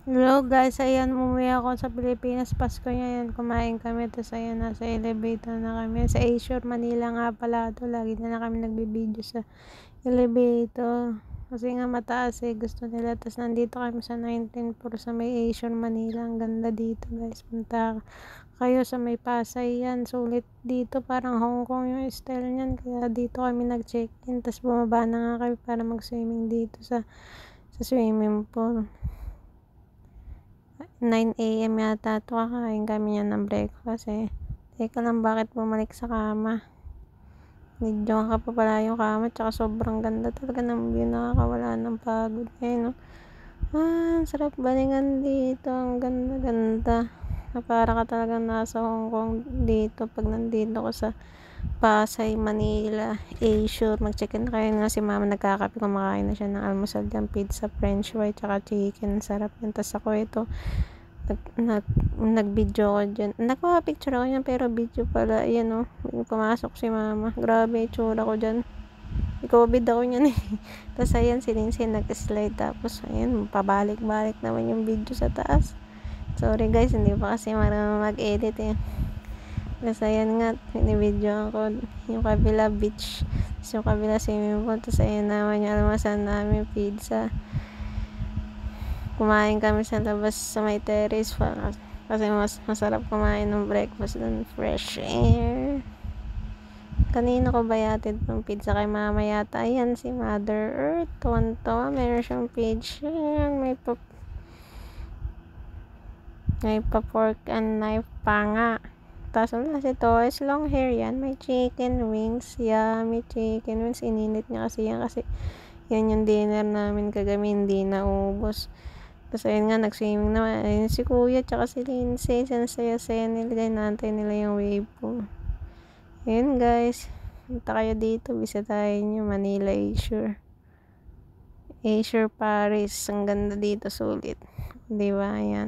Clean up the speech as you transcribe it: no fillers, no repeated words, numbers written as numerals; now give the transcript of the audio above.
Hello guys, ayan, umuwi ako sa Pilipinas, Pasko ngayon, kumain kami, tapos ayan, nasa elevator na kami, sa Azure, Manila nga pala ito, lagi na lang kami nagbibideo sa elevator, kasi nga mataas gusto nila, tapos nandito kami sa 19th floor sa may Azure, Manila, ang ganda dito guys, punta kayo sa may Pasay yan, sulit dito, parang Hong Kong yung style niyan, kaya dito kami nag-check-in, tapos bumaba na nga kami para mag-swimming dito sa swimming pool. 9 AM yata ito, kakain kami yan ng breakfast teka lang, bakit bumalik sa kama? Medyo ka pa pala yung kama, tsaka sobrang ganda talaga ng view, nakakawala ng pagod no? Sarap balingan dito, ang ganda para ka talagang nasa Hong Kong dito pag nandito ko sa Pasay, Manila, Azure. Mag-check-in kayo na si mama, nagkakape, kumakain na siya ng almusal dyan, pizza, french fry, tsaka chicken, sarap yun. Tas ako ito, nag-video ko dyan, nagpa-picture ako dyan, pero video pala, ayan pumasok si mama, grabe itsura ko dyan, COVID ako nyan tas ayan, si Lindsay nag-slide, tapos ayan, pabalik-balik naman yung video sa taas. Sorry guys, hindi pa kasi marunong mag-edit tapos ayan nga, binibidyo ako yung kabila beach, tapos yung kabila swimming pool, tapos ayan naman yung almasan namin, pizza. Kumain kami sa labas sa may terrace kasi mas masarap kumain ng breakfast dun, fresh air. Kanina ko ba yatid ng pizza kay mama yata, ayan si Mother Earth, tuwan-tuwa, meron siyang page, may pa fork and knife pa nga. Tapos wala si Toys, long hair yan, may chicken wings, yummy chicken wings, ininit niya kasi yan, kasi yan yung dinner namin kagabi, hindi naubos. Tapos ayun nga, nag-swimming naman, ayun si kuya tsaka si Lindsay, saya-saya nila, nantay nila yung wave pool. Ayun guys, punta kayo dito, bisitahin nyo Manila Azure Paris, ang ganda dito, sulit, diba? Ayan.